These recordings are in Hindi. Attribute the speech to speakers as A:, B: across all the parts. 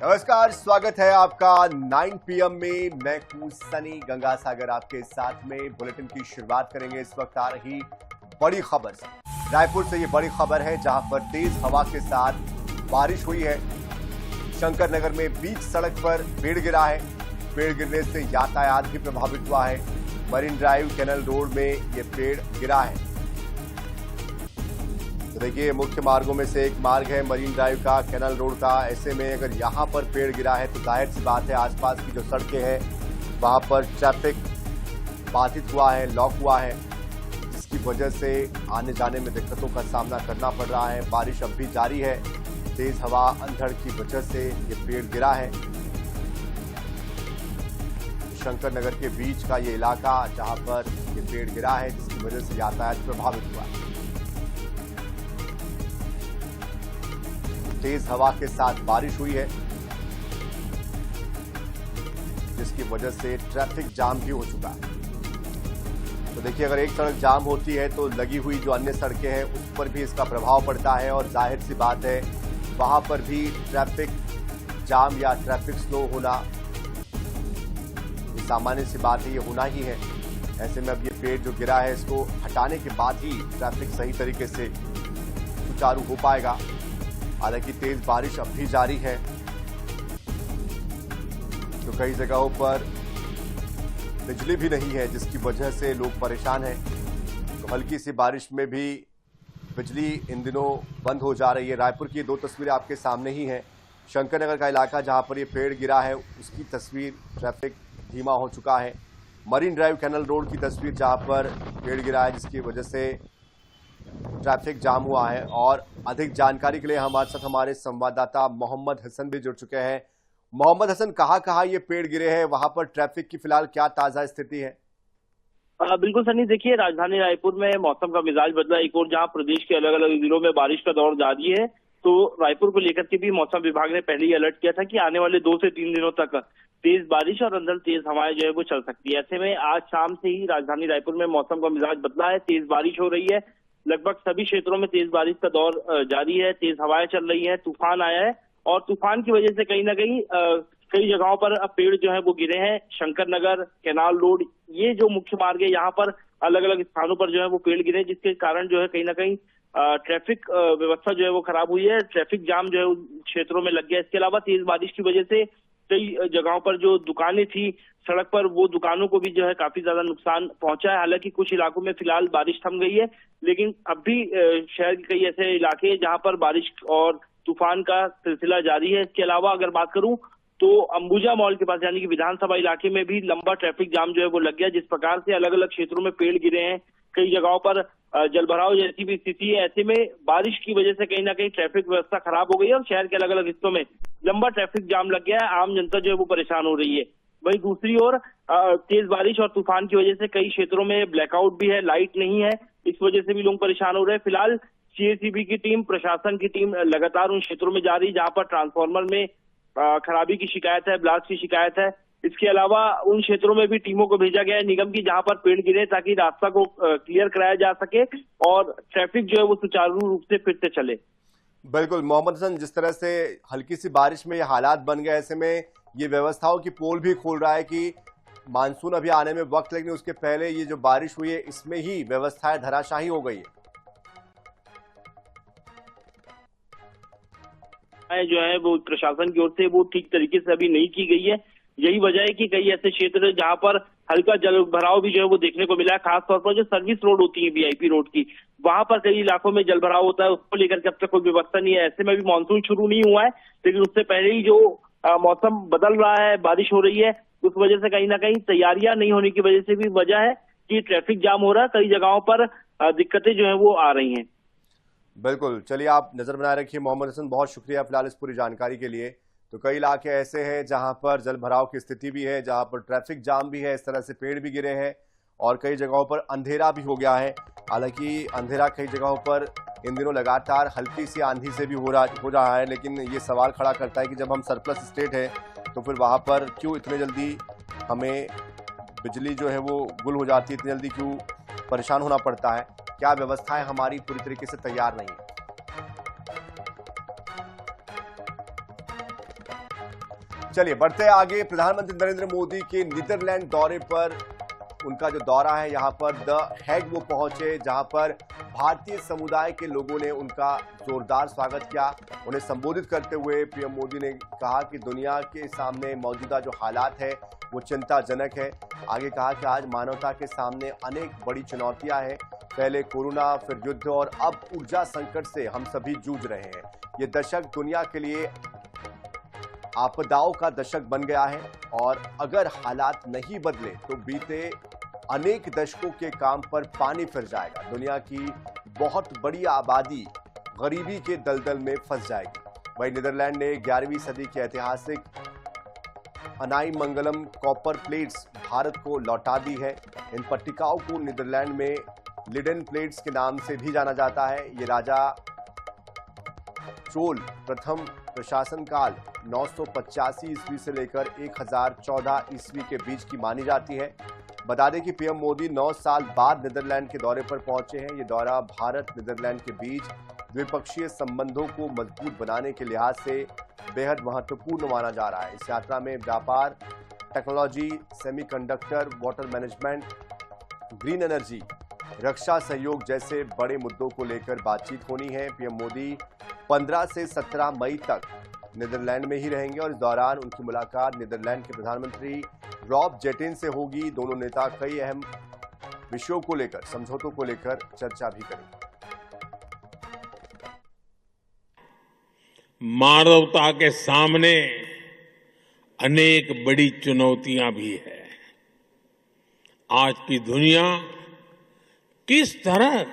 A: नमस्कार, स्वागत है आपका 9 PM में। मैं हूं सनी गंगासागर आपके साथ में। बुलेटिन की शुरुआत करेंगे इस वक्त आ रही बड़ी खबर से। रायपुर से ये बड़ी खबर है जहां पर तेज हवा के साथ बारिश हुई है। शंकर नगर में बीच सड़क पर पेड़ गिरा है। पेड़ गिरने से यातायात भी प्रभावित हुआ है। मरीन ड्राइव कैनल रोड में ये पेड़ गिरा है। तो देखिए, मुख्य मार्गों में से एक मार्ग है मरीन ड्राइव का, कैनल रोड का। ऐसे में अगर यहां पर पेड़ गिरा है तो जाहिर सी बात है आसपास की जो सड़कें हैं वहां पर ट्रैफिक बाधित हुआ है, लॉक हुआ है, जिसकी वजह से आने जाने में दिक्कतों का सामना करना पड़ रहा है। बारिश अब भी जारी है। तेज हवा अंधड़ की वजह से ये पेड़ गिरा है। शंकर नगर के बीच का ये इलाका जहां पर ये पेड़ गिरा है, जिसकी वजह से यातायात प्रभावित हुआ है। तेज हवा के साथ बारिश हुई है, जिसकी वजह से ट्रैफिक जाम भी हो चुका है। तो देखिए, अगर एक सड़क जाम होती है तो लगी हुई जो अन्य सड़कें हैं उस पर भी इसका प्रभाव पड़ता है और जाहिर सी बात है वहां पर भी ट्रैफिक जाम या ट्रैफिक स्लो होना ये सामान्य सी बात है, ये होना ही है। ऐसे में अब ये पेड़ जो गिरा है इसको हटाने के बाद ही ट्रैफिक सही तरीके से सुचारू हो पाएगा। हालांकि तेज बारिश अब भी जारी है, तो कई जगहों पर बिजली भी नहीं है, जिसकी वजह से लोग परेशान हैं। तो हल्की सी बारिश में भी बिजली इन दिनों बंद हो जा रही है। रायपुर की दो तस्वीरें आपके सामने ही हैं। शंकर नगर का इलाका जहां पर ये पेड़ गिरा है उसकी तस्वीर, ट्रैफिक धीमा हो चुका है। मरीन ड्राइव कैनल रोड की तस्वीर जहां पर पेड़ गिरा है, जिसकी वजह से ट्रैफिक जाम हुआ है। और अधिक जानकारी के लिए हमारे साथ हमारे संवाददाता मोहम्मद हसन भी जुड़ चुके हैं। मोहम्मद हसन, कहाँ ये पेड़ गिरे हैं, वहां पर ट्रैफिक की फिलहाल क्या ताजा स्थिति है?
B: बिल्कुल सनी, देखिए राजधानी रायपुर में मौसम का मिजाज बदला। एक और जहां प्रदेश के अलग अलग जिलों में बारिश का दौर जारी है, तो रायपुर को लेकर के भी मौसम विभाग ने पहले ही अलर्ट किया था कि आने वाले 2 से 3 दिनों तक तेज बारिश और अंदर तेज हवाएं जो है वो चल सकती है। ऐसे में आज शाम से ही राजधानी रायपुर में मौसम का मिजाज बदला है। तेज बारिश हो रही है, लगभग सभी क्षेत्रों में तेज बारिश का दौर जारी है। तेज हवाएं चल रही है, तूफान आया है और तूफान की वजह से कहीं ना कहीं कई जगहों पर अब पेड़ जो है वो गिरे हैं। शंकर नगर, कैनाल रोड, ये जो मुख्य मार्ग है यहाँ पर अलग अलग स्थानों पर जो है वो पेड़ गिरे, जिसके कारण जो है कहीं ना कहीं ट्रैफिक व्यवस्था जो है वो खराब हुई है। ट्रैफिक जाम जो है उन क्षेत्रों में लग गया। इसके अलावा तेज बारिश की वजह से कई जगहों पर जो दुकानें थी सड़क पर, वो दुकानों को भी जो है काफी ज्यादा नुकसान पहुंचा है। हालांकि कुछ इलाकों में फिलहाल बारिश थम गई है, लेकिन अब भी शहर के कई ऐसे इलाके हैं जहां पर बारिश और तूफान का सिलसिला जारी है। इसके अलावा अगर बात करूं तो अंबुजा मॉल के पास यानी कि विधानसभा इलाके में भी लंबा ट्रैफिक जाम जो है वो लग गया। जिस प्रकार से अलग अलग क्षेत्रों में पेड़ गिरे हैं, कई जगहों पर जलभराव जैसी भी स्थिति है। ऐसे में बारिश की वजह से कहीं ना कहीं ट्रैफिक व्यवस्था खराब हो गई है और शहर के अलग अलग हिस्सों में लंबा ट्रैफिक जाम लग गया है। आम जनता जो है वो परेशान हो रही है। वहीं दूसरी ओर तेज बारिश और तूफान की वजह से कई क्षेत्रों में ब्लैकआउट भी है, लाइट नहीं है, इस वजह से भी लोग परेशान हो रहे हैं। फिलहाल सीएसीबी की टीम, प्रशासन की टीम लगातार उन क्षेत्रों में जा रही जहां पर ट्रांसफार्मर में खराबी की शिकायत है, ब्लास्ट की शिकायत है। इसके अलावा उन क्षेत्रों में भी टीमों को भेजा गया है निगम की, जहां पर पेड़ गिरे, ताकि रास्ता को क्लियर कराया जा सके और ट्रैफिक जो है वो सुचारू रूप से फिर से चले।
A: बिल्कुल मोहम्मद हसन, जिस तरह से हल्की सी बारिश में ये हालात बन गए, ऐसे में ये व्यवस्थाओं की पोल भी खोल रहा है कि मानसून अभी आने में वक्त, लेकिन उसके पहले ये जो बारिश हुई है इसमें ही व्यवस्थाएं धराशायी हो गई है।
B: जो है वो प्रशासन की ओर से वो ठीक तरीके से अभी नहीं की गई है। यही वजह है कि कई ऐसे क्षेत्र जहां पर हल्का जल भराव भी जो है वो देखने को मिला है। खासतौर पर जो सर्विस रोड होती है वीआईपी रोड की, वहां पर कई इलाकों में जल भराव होता है। उसको लेकर के अब तक कोई व्यवस्था नहीं है। ऐसे में भी मानसून शुरू नहीं हुआ है, लेकिन उससे पहले ही जो मौसम बदल रहा है, बारिश हो रही है, उस वजह से कहीं ना कहीं तैयारियां नहीं होने की वजह से भी वजह है कि ट्रैफिक जाम हो रहा है। कई जगहों पर दिक्कतें जो है वो आ रही हैं।
A: बिल्कुल, चलिए आप नजर बनाए रखिए मोहम्मद हसन, बहुत शुक्रिया फिलहाल इस पूरी जानकारी के लिए। तो कई इलाके ऐसे हैं जहां पर जल भराव की स्थिति भी है, जहां पर ट्रैफिक जाम भी है, इस तरह से पेड़ भी गिरे हैं और कई जगहों पर अंधेरा भी हो गया है। हालांकि अंधेरा कई जगहों पर इन दिनों लगातार हल्की सी आंधी से भी हो रहा है, लेकिन ये सवाल खड़ा करता है कि जब हम सरप्लस स्टेट है तो फिर वहाँ पर क्यों इतने जल्दी हमें बिजली जो है वो गुल हो जाती है, इतनी जल्दी क्यों परेशान होना पड़ता है? क्या व्यवस्थाएं हमारी पूरी तरीके से तैयार नहीं है? चलिए बढ़ते हैं आगे। प्रधानमंत्री नरेंद्र मोदी के नीदरलैंड दौरे पर, उनका जो दौरा है यहां पर द हेग वो पहुंचे, जहां पर भारतीय समुदाय के लोगों ने उनका जोरदार स्वागत किया। उन्हें संबोधित करते हुए पीएम मोदी ने कहा कि दुनिया के सामने मौजूदा जो हालात है वो चिंताजनक है। आगे कहा कि आज मानवता के सामने अनेक बड़ी चुनौतियां हैं। पहले कोरोना, फिर युद्ध और अब ऊर्जा संकट से हम सभी जूझ रहे हैं। ये दशक दुनिया के लिए आपदाओं का दशक बन गया है और अगर हालात नहीं बदले तो बीते अनेक दशकों के काम पर पानी फिर जाएगा। दुनिया की बहुत बड़ी आबादी गरीबी के दलदल में फंस जाएगी। वहीं नीदरलैंड ने 11वीं सदी के ऐतिहासिक अनाई मंगलम कॉपर प्लेट्स भारत को लौटा दी है। इन पट्टिकाओं को नीदरलैंड में लिडन प्लेट्स के नाम से भी जाना जाता है। ये राजा चोल प्रथम प्रशासन काल 985 ईस्वी से लेकर 1014 ईस्वी के बीच की मानी जाती है। बता दें कि पीएम मोदी 9 साल बाद नीदरलैंड के दौरे पर पहुंचे हैं। ये दौरा भारत नीदरलैंड के बीच द्विपक्षीय संबंधों को मजबूत बनाने के लिहाज से बेहद महत्वपूर्ण माना जा रहा है। इस यात्रा में व्यापार, technology, semiconductor, water management, green energy, रक्षा सहयोग जैसे बड़े मुद्दों को लेकर बातचीत होनी है। पीएम मोदी 15 से 17 मई तक नीदरलैंड में ही रहेंगे और इस दौरान उनकी मुलाकात नीदरलैंड के प्रधानमंत्री रॉब जेटेन से होगी। दोनों नेता कई अहम विषयों को लेकर, समझौतों को लेकर चर्चा भी करेंगे।
C: मानवता के सामने अनेक बड़ी चुनौतियां भी है। आज की दुनिया किस तरह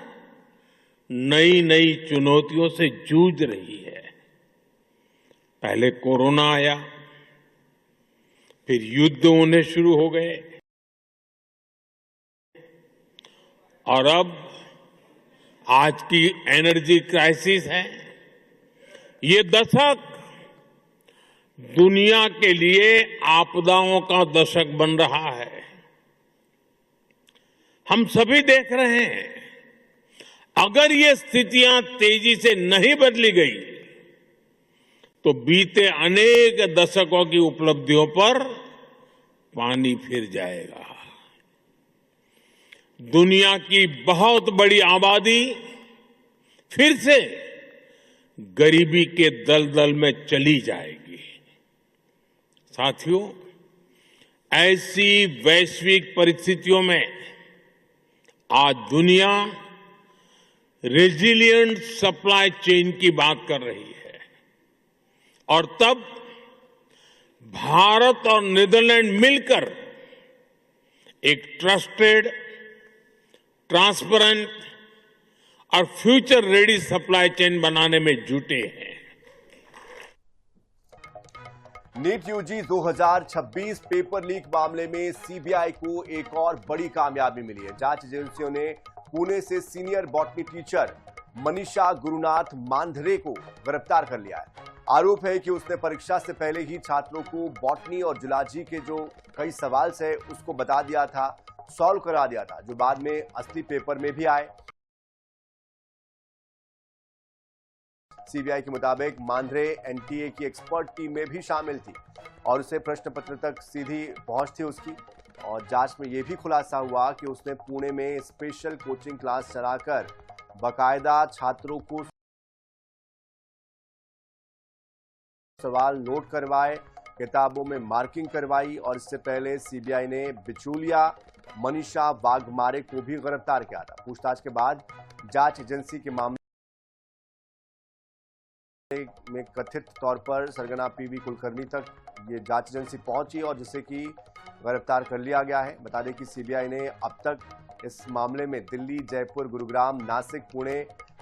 C: नई नई चुनौतियों से जूझ रही है। पहले कोरोना आया, फिर युद्ध होने शुरू हो गए और अब आज की एनर्जी क्राइसिस है। ये दशक दुनिया के लिए आपदाओं का दशक बन रहा है। हम सभी देख रहे हैं, अगर ये स्थितियां तेजी से नहीं बदली गई तो बीते अनेक दशकों की उपलब्धियों पर पानी फिर जाएगा। दुनिया की बहुत बड़ी आबादी फिर से गरीबी के दलदल में चली जाएगी। साथियों, ऐसी वैश्विक परिस्थितियों में आज दुनिया रेजिलिएंट सप्लाई चेन की बात कर रही है और तब भारत और नीदरलैंड मिलकर एक ट्रस्टेड, ट्रांसपेरेंट और फ्यूचर रेडी सप्लाई चेन बनाने में जुटे हैं।
A: नीट यूजी 2026 पेपर लीक मामले में सीबीआई को एक और बड़ी कामयाबी मिली है। जांच एजेंसियों ने पुणे से senior botany teacher Manisha Gurunath Mandhare को गिरफ्तार कर लिया है। आरोप है कि उसने परीक्षा से पहले ही छात्रों को बॉटनी और जुलॉजी के जो कई सवाल है उसको बता दिया था, सॉल्व करा दिया था, जो बाद में असली पेपर में भी आए। सीबीआई के मुताबिक मांधरे एनटीए की एक्सपर्ट टीम में भी शामिल थी और उसे प्रश्न पत्र तक सीधी पहुंच थी उसकी। और जांच में यह भी खुलासा हुआ कि उसने पुणे में स्पेशल कोचिंग क्लास चलाकर बाकायदा छात्रों को सवाल नोट करवाए, किताबों में मार्किंग करवाई और इससे पहले सीबीआई ने बिचौलिया मनीषा वाघमारे को भी गिरफ्तार किया था। पूछताछ के बाद जांच एजेंसी के मामले में कथित तौर पर सरगना पीवी कुलकर्णी तक ये जांच एजेंसी पहुंची और जिसे कि गिरफ्तार कर लिया गया है। बता दें कि सीबीआई ने अब तक इस मामले में दिल्ली, जयपुर, गुरुग्राम, नासिक, पुणे,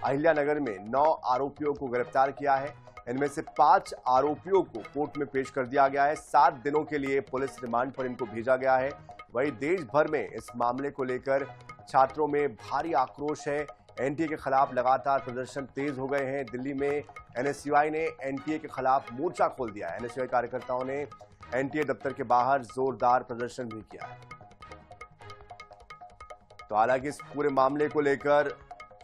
A: अहिल्यानगर में 9 आरोपियों को गिरफ्तार किया है। इनमें से 5 आरोपियों को कोर्ट में पेश कर दिया गया है। 7 दिनों के लिए पुलिस रिमांड पर इनको भेजा गया है। वहीं देश भर में इस मामले को लेकर छात्रों में भारी आक्रोश है। एनटीए के खिलाफ लगातार प्रदर्शन तेज हो गए हैं। दिल्ली में एनएसयूआई ने एनटीए के खिलाफ मोर्चा खोल दिया है। एनएसयूआई कार्यकर्ताओं ने एनटीए दफ्तर के बाहर जोरदार प्रदर्शन भी किया है। तो हालांकि इस पूरे मामले को लेकर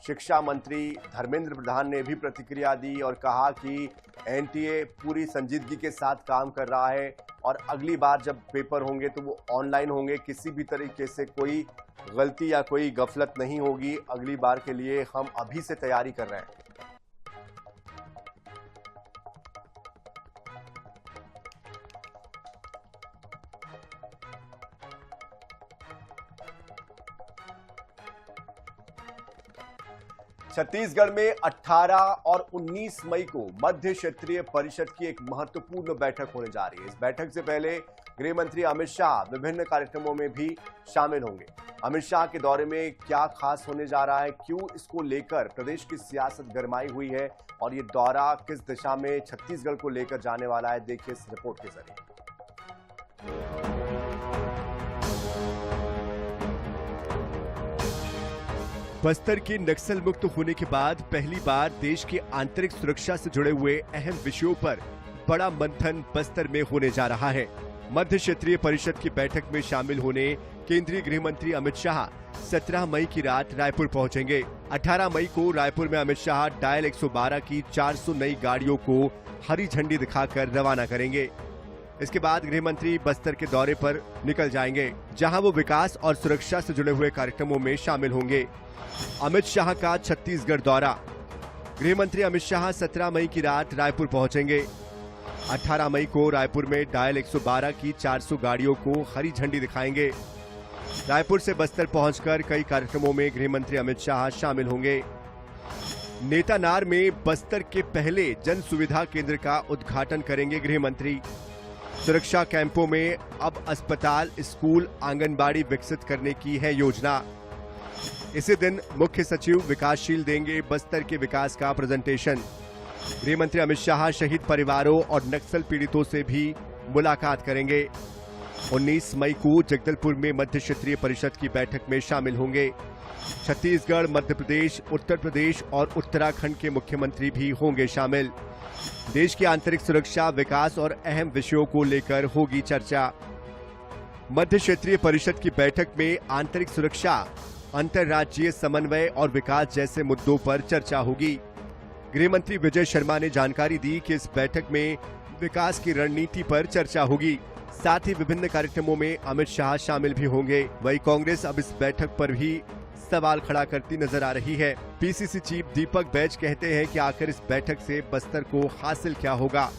A: शिक्षा मंत्री धर्मेंद्र प्रधान ने भी प्रतिक्रिया दी और कहा कि एनटीए पूरी संजीदगी के साथ काम कर रहा है और अगली बार जब पेपर होंगे तो वो ऑनलाइन होंगे, किसी भी तरीके से कोई गलती या कोई गफलत नहीं होगी। अगली बार के लिए हम अभी से तैयारी कर रहे हैं। छत्तीसगढ़ में 18 और 19 मई को मध्य क्षेत्रीय परिषद की एक महत्वपूर्ण बैठक होने जा रही है। इस बैठक से पहले गृह मंत्री अमित शाह विभिन्न कार्यक्रमों में भी शामिल होंगे। अमित शाह के दौरे में क्या खास होने जा रहा है, क्यों इसको लेकर प्रदेश की सियासत गरमाई हुई है और ये दौरा किस दिशा में छत्तीसगढ़ को लेकर जाने वाला है, देखिए इस रिपोर्ट के जरिए। बस्तर के नक्सल मुक्त होने के बाद पहली बार देश की आंतरिक सुरक्षा से जुड़े हुए अहम विषयों पर बड़ा मंथन बस्तर में होने जा रहा है। मध्य क्षेत्रीय परिषद की बैठक में शामिल होने केंद्रीय गृह मंत्री अमित शाह 17 मई की रात रायपुर पहुंचेंगे। 18 मई को रायपुर में अमित शाह डायल 112 की 400 नई गाड़ियों को हरी झंडी दिखाकर रवाना करेंगे। इसके बाद गृह मंत्री बस्तर के दौरे पर निकल जाएंगे, जहां वो विकास और सुरक्षा से जुड़े हुए कार्यक्रमों में शामिल होंगे। अमित शाह का छत्तीसगढ़ दौरा। गृह मंत्री अमित शाह 17 मई की रात रायपुर पहुंचेंगे। 18 मई को रायपुर में डायल 112 की 400 गाड़ियों को हरी झंडी दिखाएंगे। रायपुर से बस्तर पहुंचकर कई कार्यक्रमों में गृह मंत्री अमित शाह शामिल होंगे। नेतानार में बस्तर के पहले जन सुविधा केंद्र का उद्घाटन करेंगे गृह मंत्री। सुरक्षा कैंपों में अब अस्पताल, स्कूल, आंगनबाड़ी विकसित करने की है योजना। इसी दिन मुख्य सचिव विकासशील देंगे बस्तर के विकास का प्रेजेंटेशन। गृह मंत्री अमित शाह शहीद परिवारों और नक्सल पीड़ितों से भी मुलाकात करेंगे। 19 मई को जगदलपुर में मध्य क्षेत्रीय परिषद की बैठक में शामिल होंगे। छत्तीसगढ़, मध्य प्रदेश, उत्तर प्रदेश और उत्तराखंड के मुख्यमंत्री भी होंगे शामिल। देश की आंतरिक सुरक्षा, विकास और अहम विषयों को लेकर होगी चर्चा। मध्य क्षेत्रीय परिषद की बैठक में आंतरिक सुरक्षा, अंतर्राज्यीय समन्वय और विकास जैसे मुद्दों पर चर्चा होगी। गृह मंत्री विजय शर्मा ने जानकारी दी कि इस बैठक में विकास की रणनीति पर चर्चा होगी। साथ ही विभिन्न कार्यक्रमों में अमित शाह शामिल भी होंगे। वहीं कांग्रेस अब इस बैठक पर भी सवाल खड़ा करती नजर आ रही है। पीसीसी चीफ दीपक बैज कहते हैं कि आखिर इस बैठक से बस्तर को हासिल क्या होगा।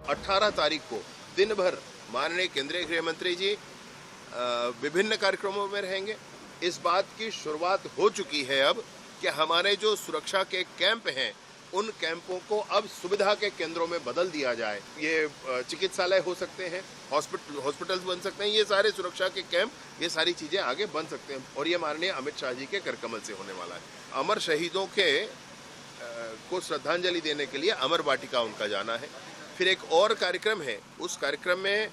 D: 18 तारीख को दिन भर माननीय केंद्रीय गृह मंत्री जी विभिन्न कार्यक्रमों में रहेंगे। इस बात की शुरुआत हो चुकी है अब कि हमारे जो सुरक्षा के कैंप हैं उन कैंपों को अब सुविधा के केंद्रों में बदल दिया जाए। ये चिकित्सालय हो सकते हैं, हॉस्पिटल्स बन सकते हैं, ये सारे सुरक्षा के कैंप, ये सारी चीजें आगे बन सकते हैं और ये माननीय अमित शाह जी के करकमल से होने वाला है। अमर शहीदों के को श्रद्धांजलि देने के लिए अमर वाटिका उनका जाना है। फिर एक और कार्यक्रम है, उस कार्यक्रम में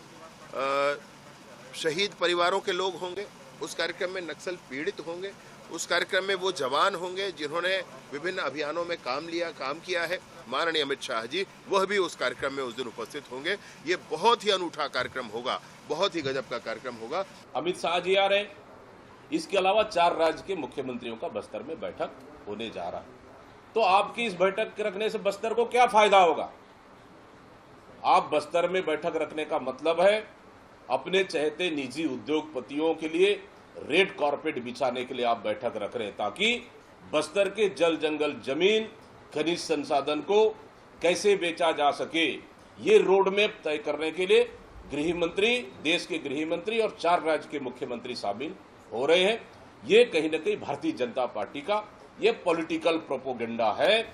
D: शहीद परिवारों के लोग होंगे, उस कार्यक्रम में नक्सल पीड़ित होंगे, उस कार्यक्रम में वो जवान होंगे जिन्होंने विभिन्न अभियानों में काम किया है। माननीय अमित शाह जी वह भी उस कार्यक्रम में उस दिन उपस्थित होंगे। ये बहुत ही अनूठा कार्यक्रम होगा, बहुत ही गजब का कार्यक्रम होगा।
E: अमित शाह जी आ रहे हैं। इसके अलावा 4 राज्य के मुख्यमंत्रियों का बस्तर में बैठक होने जा रहा है। तो आपकी इस बैठक रखने से बस्तर को क्या फायदा होगा? आप बस्तर में बैठक रखने का मतलब है अपने चहेते निजी उद्योगपतियों के लिए रेड कारपेट बिछाने के लिए आप बैठक रख रहे हैं, ताकि बस्तर के जल जंगल जमीन खनिज संसाधन को कैसे बेचा जा सके, ये रोड मैप तय करने के लिए गृह मंत्री, देश के गृह मंत्री और 4 राज्य के मुख्यमंत्री शामिल हो रहे हैं। ये कहीं न कहीं भारतीय जनता पार्टी का ये पॉलिटिकल प्रोपोगेंडा है।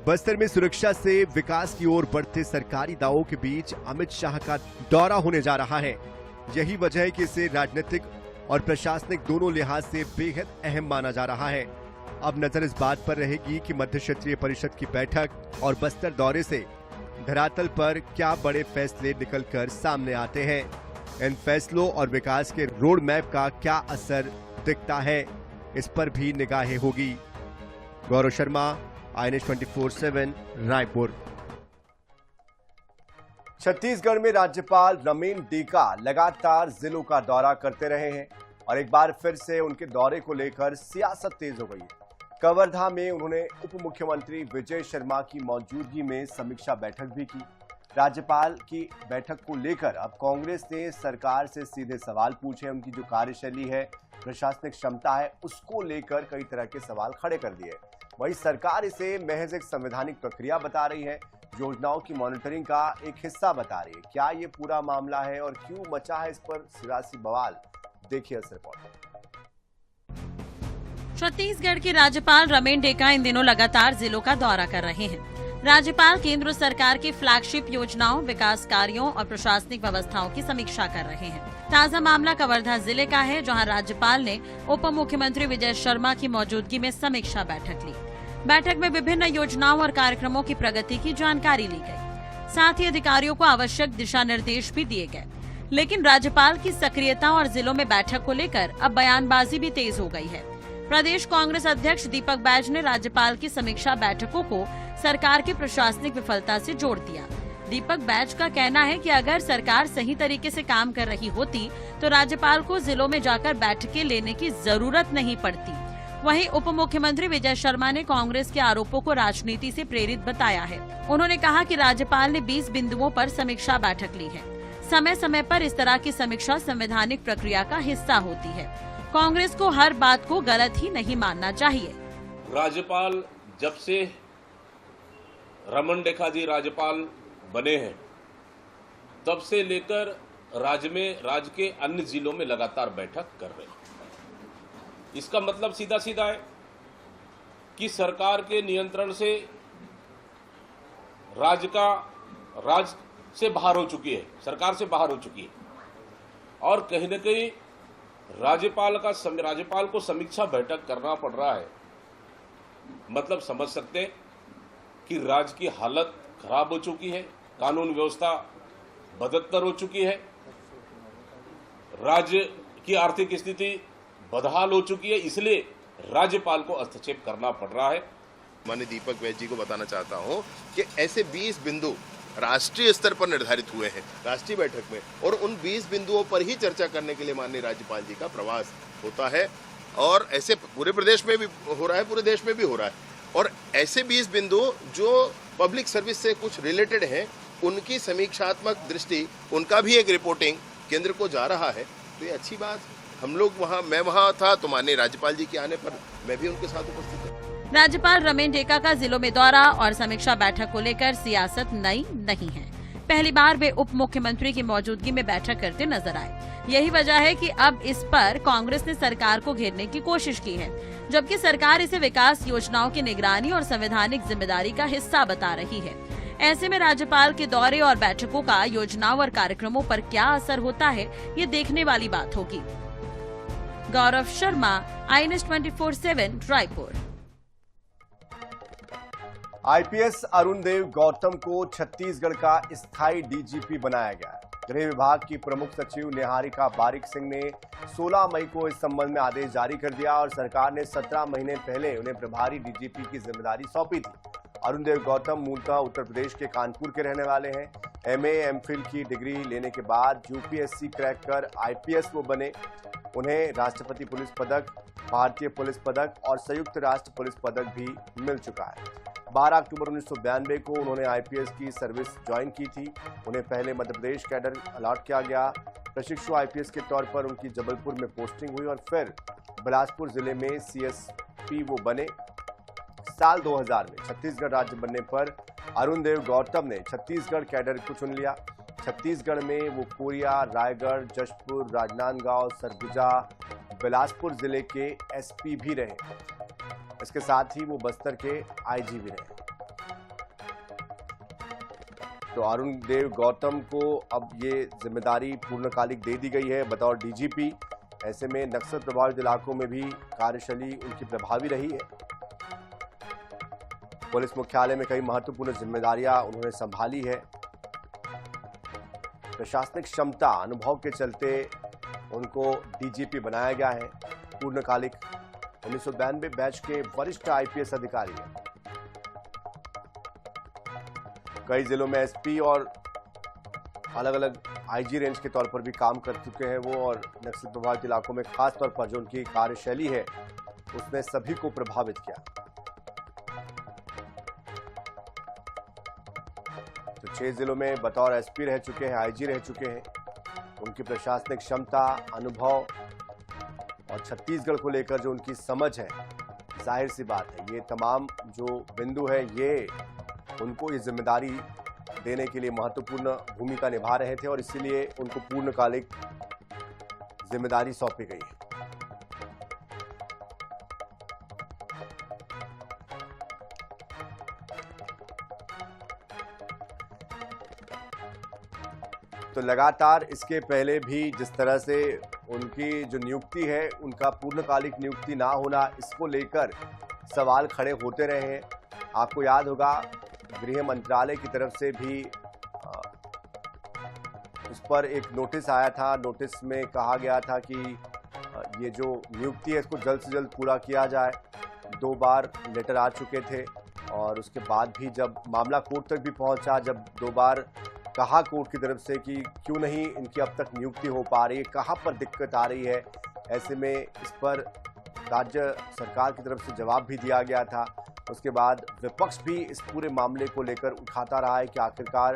A: बस्तर में सुरक्षा से विकास की ओर बढ़ते सरकारी दावों के बीच अमित शाह का दौरा होने जा रहा है। यही वजह है कि इसे राजनीतिक और प्रशासनिक दोनों लिहाज से बेहद अहम माना जा रहा है। अब नजर इस बात पर रहेगी कि मध्य क्षेत्रीय परिषद की बैठक और बस्तर दौरे से धरातल पर क्या बड़े फैसले निकलकर सामने आते हैं। इन फैसलों और विकास के रोड मैप का क्या असर दिखता है, इस पर भी निगाहें होगी। गौरव शर्मा, INS 24/7 रायपुर। छत्तीसगढ़ में राज्यपाल रमेन डेका लगातार जिलों का दौरा करते रहे हैं और एक बार फिर से उनके दौरे को लेकर सियासत तेज हो गई है। कवर्धा में उन्होंने उप मुख्यमंत्री विजय शर्मा की मौजूदगी में समीक्षा बैठक भी की। राज्यपाल की बैठक को लेकर अब कांग्रेस ने सरकार से सीधे सवाल पूछे। उनकी जो कार्यशैली है, प्रशासनिक क्षमता है, उसको लेकर कई तरह के सवाल खड़े कर दिए। वहीं सरकार इसे महज एक संवैधानिक प्रक्रिया बता रही है, योजनाओं की मॉनिटरिंग का एक हिस्सा बता रही है। क्या ये पूरा मामला है और क्यों मचा है इस पर सियासी बवाल? देखिए इस रिपोर्ट।
F: छत्तीसगढ़ के राज्यपाल रमेन डेका इन दिनों लगातार जिलों का दौरा कर रहे हैं। राज्यपाल केंद्र सरकार की फ्लैगशिप योजनाओं, विकास कार्यों और प्रशासनिक व्यवस्थाओं की समीक्षा कर रहे हैं। ताजा मामला कवर्धा जिले का है, जहां राज्यपाल ने उप मुख्यमंत्री विजय शर्मा की मौजूदगी में समीक्षा बैठक ली। बैठक में विभिन्न योजनाओं और कार्यक्रमों की प्रगति की जानकारी ली गई। साथ ही अधिकारियों को आवश्यक दिशा निर्देश भी दिए गए। लेकिन राज्यपाल की सक्रियता और जिलों में बैठक को लेकर अब बयानबाजी भी तेज हो गई है। प्रदेश कांग्रेस अध्यक्ष दीपक बैज ने राज्यपाल की समीक्षा बैठकों को सरकार की प्रशासनिक विफलता से जोड़ दिया। दीपक बैज का कहना है कि अगर सरकार सही तरीके से काम कर रही होती तो राज्यपाल को जिलों में जाकर बैठकें लेने की जरूरत नहीं पड़ती। वहीं उप मुख्यमंत्री विजय शर्मा ने कांग्रेस के आरोपों को राजनीति से प्रेरित बताया है। उन्होंने कहा कि राज्यपाल ने 20 बिंदुओं पर समीक्षा बैठक ली है। समय समय पर इस तरह की समीक्षा संवैधानिक प्रक्रिया का हिस्सा होती है। कांग्रेस को हर बात को गलत ही नहीं मानना चाहिए।
E: राज्यपाल जब से रमन डेका जी राज्यपाल बने हैं, तब से लेकर राज्य के अन्य जिलों में लगातार बैठक कर रहे हैं। इसका मतलब सीधा सीधा है कि सरकार के नियंत्रण से राज्य से बाहर हो चुकी है, सरकार से बाहर हो चुकी है। और कहीं न कहीं राज्यपाल को समीक्षा बैठक करना पड़ रहा है। मतलब समझ सकते हैं कि राज्य की हालत खराब हो चुकी है, कानून व्यवस्था बदतर हो चुकी है, राज्य की आर्थिक स्थिति बदहाल हो चुकी है, इसलिए राज्यपाल को हस्तक्षेप करना पड़ रहा है।
D: माननीय दीपक बैज जी को बताना चाहता हूं कि ऐसे 20 बिंदु राष्ट्रीय स्तर पर निर्धारित हुए हैं राष्ट्रीय बैठक में, और उन 20 बिंदुओं पर ही चर्चा करने के लिए माननीय राज्यपाल जी का प्रवास होता है। और ऐसे पूरे प्रदेश में भी हो रहा है, पूरे देश में भी हो रहा है। और ऐसे 20 बिंदु जो पब्लिक सर्विस से कुछ रिलेटेड हैं, उनकी समीक्षात्मक दृष्टि, उनका भी एक रिपोर्टिंग केंद्र को जा रहा है। तो ये अच्छी बात। हम लोग मैं वहाँ था तो माननीय राज्यपाल जी के आने पर मैं भी उनके साथ उपस्थित था।
F: राज्यपाल रमेन डेका का जिलों में दौरा और समीक्षा बैठक को लेकर सियासत नई नहीं है। पहली बार वे उप मुख्यमंत्री की मौजूदगी में बैठक करते नजर आए। यही वजह है कि अब इस पर कांग्रेस ने सरकार को घेरने की कोशिश की है, जबकि सरकार इसे विकास योजनाओं की निगरानी और संवैधानिक जिम्मेदारी का हिस्सा बता रही है। ऐसे में राज्यपाल के दौरे और बैठकों का योजनाओं और कार्यक्रमों पर क्या असर होता है, ये देखने वाली बात होगी। गौरव शर्मा, INS 24/7 रायपुर।
A: आईपीएस अरुण देव गौतम को छत्तीसगढ़ का स्थायी डीजीपी बनाया गया। गृह विभाग की प्रमुख सचिव निहारिका बारिक सिंह ने 16 मई को इस संबंध में आदेश जारी कर दिया और सरकार ने 17 महीने पहले उन्हें प्रभारी डीजीपी की जिम्मेदारी सौंपी थी। अरुण देव गौतम मूलतः उत्तर प्रदेश के कानपुर के रहने वाले हैं। MA MPhil की डिग्री लेने के बाद UPSC क्रैक कर IPS वो बने। उन्हें राष्ट्रपति पुलिस पदक, भारतीय पुलिस पदक और संयुक्त राष्ट्र पुलिस पदक भी मिल चुका है। 12 अक्टूबर 1992 को उन्होंने IPS की सर्विस ज्वाइन की थी। उन्हें पहले मध्य प्रदेश कैडर अलॉट किया गया। प्रशिक्षु IPS के तौर पर उनकी जबलपुर में पोस्टिंग हुई और फिर बिलासपुर जिले में CSP वो बने। साल 2000 में छत्तीसगढ़ राज्य बनने पर अरुण देव गौतम ने छत्तीसगढ़ कैडर को चुन लिया। छत्तीसगढ़ में वो कोरिया, रायगढ़, जशपुर, राजनांदगांव, सरगुजा, बिलासपुर जिले के SP भी रहे। इसके साथ ही वो बस्तर के IG भी रहे। तो अरुण देव गौतम को अब ये जिम्मेदारी पूर्णकालिक दे दी गई है बतौर DGP। ऐसे में नक्सल प्रभावित इलाकों में भी कार्यशैली उनकी प्रभावी रही है। पुलिस मुख्यालय में कई महत्वपूर्ण जिम्मेदारियां उन्होंने संभाली है। प्रशासनिक क्षमता, अनुभव के चलते उनको DGP बनाया गया है। पूर्णकालिक 1992 बैच के वरिष्ठ IPS अधिकारी हैं। कई जिलों में SP और अलग अलग IG रेंज के तौर पर भी काम कर चुके हैं वो, और नक्सल प्रभावित इलाकों में खास तौर पर जो उनकी कार्यशैली है उसने सभी को प्रभावित किया। 6 जिलों में बतौर एसपी रह चुके हैं, आईजी रह चुके हैं। उनकी प्रशासनिक क्षमता, अनुभव और छत्तीसगढ़ को लेकर जो उनकी समझ है, जाहिर सी बात है ये तमाम जो बिंदु है ये उनको ये जिम्मेदारी देने के लिए महत्वपूर्ण भूमिका निभा रहे थे और इसीलिए उनको पूर्णकालिक जिम्मेदारी सौंपी गई है। तो लगातार इसके पहले भी जिस तरह से उनकी जो नियुक्ति है, उनका पूर्णकालिक नियुक्ति ना होना, इसको लेकर सवाल खड़े होते रहे हैं। आपको याद होगा गृह मंत्रालय की तरफ से भी उस पर एक नोटिस आया था। नोटिस में कहा गया था कि ये जो नियुक्ति है इसको जल्द से जल्द पूरा किया जाए। 2 बार लेटर आ चुके थे और उसके बाद भी जब मामला कोर्ट तक भी पहुंचा, जब 2 बार कहा कोर्ट की तरफ से कि क्यों नहीं इनकी अब तक नियुक्ति हो पा रही है, कहाँ पर दिक्कत आ रही है, ऐसे में इस पर राज्य सरकार की तरफ से जवाब भी दिया गया था। उसके बाद विपक्ष भी इस पूरे मामले को लेकर उठाता रहा है कि आखिरकार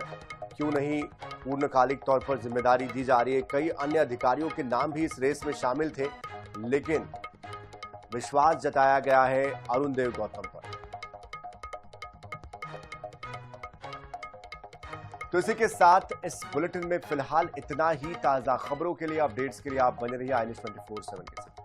A: क्यों नहीं पूर्णकालिक तौर पर जिम्मेदारी दी जा रही है। कई अन्य अधिकारियों के नाम भी इस रेस में शामिल थे, लेकिन विश्वास जताया गया है अरुण देव गौतम पर। तो इसी के साथ इस बुलेटिन में फिलहाल इतना ही। ताजा खबरों के लिए, अपडेट्स के लिए आप बने रहिए iNews 24/7 के साथ।